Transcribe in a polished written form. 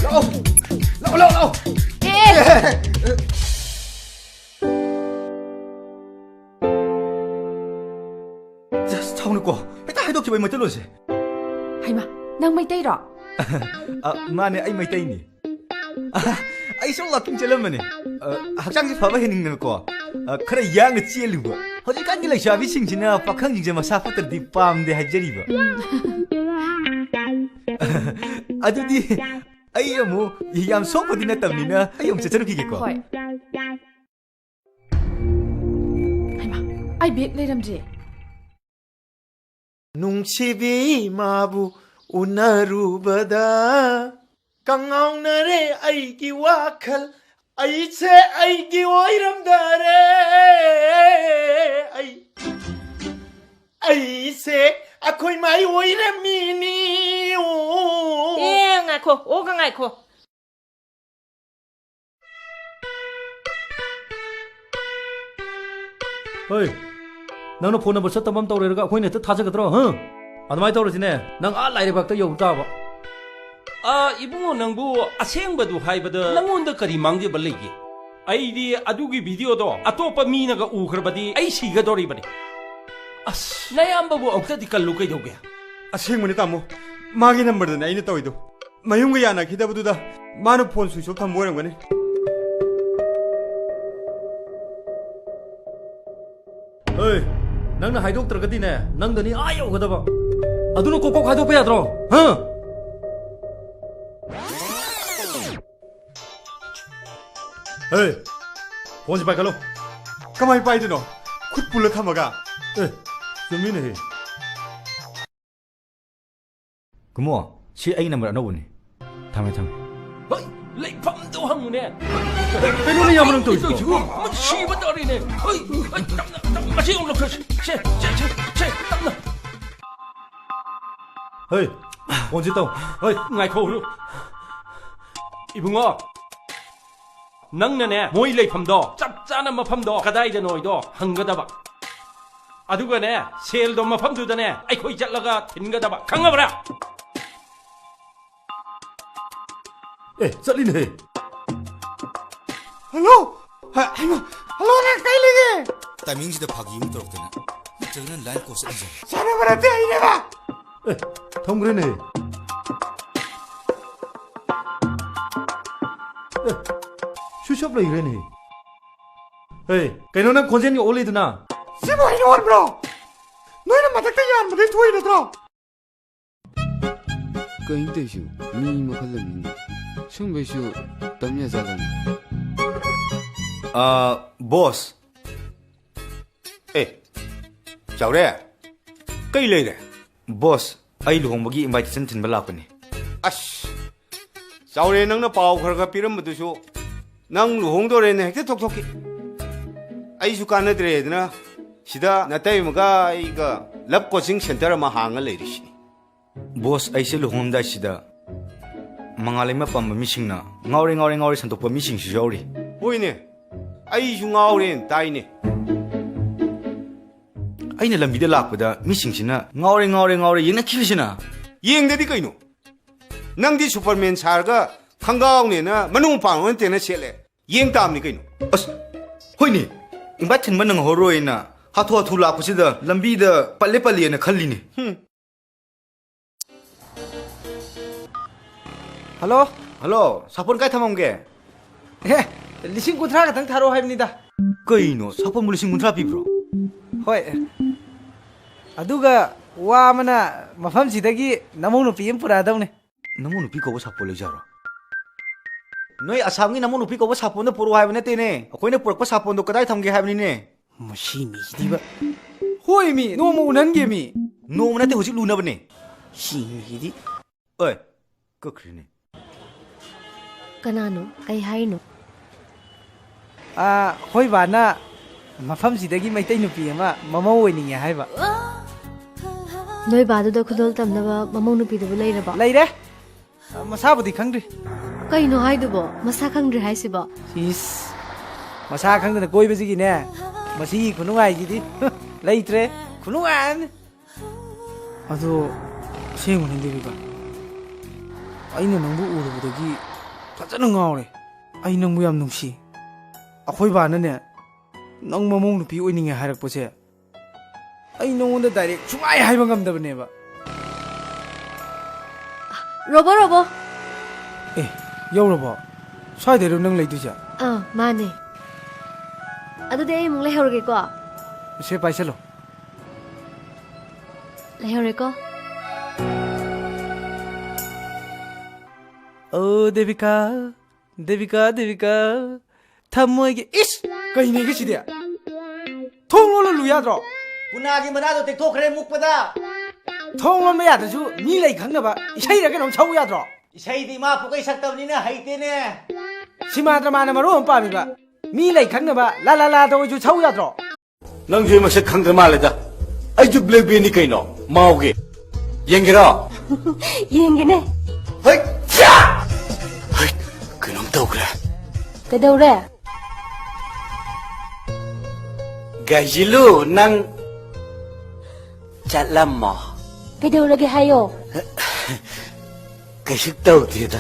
lau. Sao ko? Heta hai dok chi bai mai talo se. Hai ma, nang mai tay ro. Mane ai mai tai ni. Ai so la king chelam mane. Hakchang ji phaba hening na ko. Khara yang ga chelu ba. Hoji kan gi lai sha bi sing jina pakhang jing je masa fatar di pam de hajari ba. Adudi ai amu yam so padi na tamni na ai om chacharu ki ge ko. Hoi. Hai ma, ai bek leiram je. ꯅꯨꯡꯁꯤꯕꯤ ꯃꯥꯕꯨ ꯎꯅꯔꯨꯕꯗ ꯀꯪꯉꯥꯎꯅꯔꯦ ꯑꯩꯒꯤ ꯋꯥꯈꯜ ꯑꯩꯁꯦ ꯑꯩꯒꯤ ꯑꯣꯏꯔꯝꯗꯔꯦ ꯑꯩꯁꯦ ꯑꯩꯈꯣꯏ ꯃꯥꯏ ꯑꯣꯏꯔꯝꯃꯤꯅꯤ ꯉꯥꯏꯈꯣ ꯑꯣꯒ ꯉꯥꯏꯈꯣ Hey, nang na phone number sa tamam tawre raga khoi ne ta thaja gadro ha admai tawre sine nang a lai bakta yau ta ba ibungo nangbu asengbadu haibada nangonda kari mangde balege aidi adugi video do atopa mina ga ukhrabadi ai siga dori bani as nayamba bu okta dikallu kai doge ꯑꯁꯦꯡꯕꯅꯤ ꯇꯥꯃꯣ ꯃꯥꯒꯤ ꯅꯝꯕꯔꯗꯅꯦ ꯑꯩꯅ ꯇꯧꯏꯗꯣ ꯃꯌꯨꯝꯒ ꯌꯥꯅꯈꯤꯗꯕꯗꯨꯗ ꯃꯥꯅ phone switch of ꯊꯝꯕ ꯑꯣꯏꯔꯝꯒꯅꯤ Hey, nang na haidok tragadi ne nang dani ayau gadaba aduna kokok haidok pa yadro ha Hey, phone si pai kalo ꯀꯃꯥꯏ ꯄꯥꯏꯗꯣꯏꯅꯣ ꯈꯨꯠ ꯄꯨꯜꯂ ꯊꯝꯃꯒ chumi ne Kumo, si ai number ano ni. Thame. hoi leifamdo hangune Pero na yaman to ito jigo shiba dori ne hoi masi ong lokho che tamna Hey, phone si taw Hey, ngaikho lu ibungo ꯅꯪꯅꯅꯦ ꯃꯣꯏ ꯂꯩꯐꯝꯗꯣ ꯆꯞ ꯆꯥꯅ ꯃꯐꯝꯗꯣ ꯀꯗꯥꯏꯗ ꯅꯣꯏꯗꯣ ꯍꯪꯒꯗꯕ ꯑꯗꯨꯒꯅꯦ ꯁꯦꯜꯗꯣ ꯃꯐꯝꯗꯨꯗꯅꯦ ꯑꯩꯈꯣꯏ ꯆꯠꯂꯒ ꯊꯤꯟꯒꯗꯕ ꯈꯪꯉꯕ꯭ꯔꯥ chali ne ꯍꯜꯂꯣ ꯍꯜꯂꯣ ꯅꯪ ꯀꯩ ꯂꯩꯒꯦ 타이밍ꯁꯤ다 파기 용 들었더니 저는 라인 코스 이제 ꯁꯥꯟꯅꯕ ꯅꯠꯇꯦ ꯑꯩꯅꯦꯕ thomgre ne Shushop lai re ne Hey, kaino na konsen ni oli duna ꯁꯤꯕꯨ ꯑꯩꯅ ꯑꯣꯟꯕ꯭ꯔꯣ ꯅꯣꯏꯅ ꯃꯊꯛꯇ ꯌꯥꯟꯕꯗꯩ ꯊꯣꯛꯏ ꯅꯠꯇ꯭ꯔꯣ ꯀꯩꯅꯣ ꯃꯤ ꯃꯈꯜ ꯑꯃꯅꯤ ꯁꯨꯝꯕꯩꯁꯨ ꯇꯝ ꯌꯥꯖꯥꯠꯂꯅꯤ boss ꯆꯥꯎꯔꯦ ꯀꯩ ꯂꯩꯔꯦ Boss, ai luhongbagi invitation thinba lakpani. ꯑꯁ ꯆꯥꯎꯔꯦ ꯅꯪꯅ ꯄꯥꯎ ꯈꯔ ꯈꯔ ꯄꯤꯔꯝꯕꯗꯨꯁꯨ ꯅꯪ ꯂꯨꯍꯣꯡꯗꯣꯔꯦꯅ ꯍꯦꯛꯇ ꯊꯣꯛꯊꯣꯛꯈꯤ ꯑꯩꯁꯨ ꯀꯥꯟꯅꯗ꯭ꯔꯦꯗꯅ ꯁꯤꯗ ꯅꯇꯩꯃꯒ ꯑꯩꯒ ꯂꯕ ꯀꯣꯆꯤꯡ ꯁꯦꯟꯇꯔ ꯑꯃ ꯍꯥꯡꯉ ꯂꯩꯔꯤꯁꯤꯅꯤ Boss, ai se luhongda sida. Mangalai ma pamba misingna ngaure santokpa mising su yauri. ꯍꯣꯏꯅꯦ ꯑꯩꯁꯨ ꯉꯥꯎꯔꯦꯅ ꯇꯥꯏꯅꯦ Aina lambida lakpada misingsina ngaure yena khilisina. ꯌꯦꯡꯗꯗꯤ ꯀꯩꯅꯣ ꯅꯪꯗꯤ ꯁꯨꯄꯔꯃꯦꯟ ꯁꯥꯔꯒ ꯈꯪꯒꯥꯎꯅꯦꯅ ꯃꯅꯨꯡ ꯄꯥꯡ ꯅꯠꯇꯦꯅ ꯁꯦꯠꯂꯦ ꯌꯦꯡ ꯇꯥꯕꯅꯤ ꯀꯩꯅꯣ As hoini invite thinba nang horoina hathu lakpasida lambida palle na khallini. Hello? Hello, sapon kai thamamge? Lising kuntra ka tang tharo haibnida. Kaino sapon mulising muntra pi bro. Hoi. Aduga wa mana mafam sidagi namong nupi em pura daw ne. Namu nupi ko sapon le jaro. Noi asamgi namu nupi ko sapon na puro haibne te ne. Akoi ne purak pa sapon do kadai thamge haibni ne. Mashi mi diba. Hoi mi no mo unan ge mi. No mna te hojik luna bane. Shi mi di. Oi, kokrine. Kanano kay haino. Hoi bana mafam sidagi maitai nupi ama mama oininge haiba. Noi badu da khudol tamnaba mamong nupi du leiraba. Leire. Masabudi khangri. Kaino haidubo masa khangri haisiba. Is. Masa khangdana koibasigi ne. Masi khunungai gidi. Leitre khunungan. Ado senguni dibiba. ꯑꯩꯅ ꯅꯪꯕꯨ ꯎꯔꯨꯕꯗꯒꯤ ꯐꯖꯅ ꯉꯥꯎꯔꯦ ꯑꯩ ꯅꯪꯕꯨ ꯌꯥꯝ ꯅꯨꯡꯁꯤ ꯑꯩꯈꯣꯏ ꯕꯥꯅꯅꯦ ꯅꯪ ꯃꯃꯧ ꯅꯨꯄꯤ ꯑꯣꯏꯅꯤꯡꯉꯦ ꯍꯥꯏꯔꯛꯄꯁꯦ ꯑꯩ ꯅꯉꯣꯟꯗ ꯗꯥꯏꯔꯦꯛ ꯁꯨꯡꯍꯥꯏ ꯍꯥꯏꯕ ꯉꯝꯗꯕꯅꯦꯕ 로보 로보. ꯑꯦ ꯌꯧꯔꯕꯣ ꯁ꯭ꯋꯥꯏꯗꯩꯔꯣ ꯅꯪ ꯂꯩꯗꯣꯏꯁꯦ 마네. 아두데 이 몽레 헤어르게고. ꯁꯦ ꯄꯥꯏꯁꯜꯂꯣ 레헤어르고. 오 데비카 데비카 데비카 ꯊꯝꯃꯣꯏꯒꯤ 이스 ꯀꯩꯅꯦꯒ ꯁꯤꯗꯤ ꯊꯣꯡ ꯂꯣꯜꯂꯨ ꯌꯥꯗ꯭ꯔꯣ ꯄꯨꯅꯥꯒꯤ ꯃꯅꯥꯗꯣ ꯇꯦꯛꯊꯣꯛꯈ꯭ꯔꯦ ꯃꯨꯛꯄꯗ ꯊꯣꯡ ꯂꯣꯟꯕ ꯌꯥꯗ꯭ꯔꯁꯨ ꯃꯤ ꯂꯩ ꯈꯪꯅꯕ ꯏꯁꯩꯔ ꯀꯩꯅꯣꯝ ꯁꯛꯎ ꯌꯥꯗ꯭ꯔꯣ ꯏꯁꯩꯗꯤ ꯃꯥ ꯄꯨꯀꯩ ꯁꯛꯇꯕꯅꯤꯅ ꯍꯩꯇꯦꯅꯦ ꯁꯤꯃꯥ ꯗ꯭ꯔꯃꯥꯅ ꯃꯔꯣꯟ ꯑꯃ ꯄꯥꯝꯃꯤꯕ ꯃꯤ ꯂꯩ ꯈꯪꯅꯕ ꯂꯥ ꯂꯥ ꯂꯥꯗ ꯑꯣꯏꯁꯨ ꯁꯛꯎ ꯌꯥꯗ꯭ꯔꯣ ꯅꯪꯁꯨ ꯃꯁꯛ ꯈꯪꯗ꯭ꯔ ꯃꯥꯜꯂꯦꯗ ꯑꯩꯁꯨ ꯕ꯭ꯂꯦꯛꯕꯦꯔꯤ ꯀꯩꯅꯣ ꯃꯥꯎꯒꯤ ꯌꯦꯡꯒꯦꯔꯣ 예행게네. ꯍꯣꯏ ꯍꯣꯏ ꯀꯩꯅꯣꯝ ꯇꯧꯈ꯭ꯔꯦ 그대우래. ꯒꯥꯏꯖꯤꯂꯨ ꯅꯪ ꯆꯠꯂꯝꯃꯣ 그대우라게 하요. ꯀꯩꯁꯨ ꯇꯧꯗꯦꯗ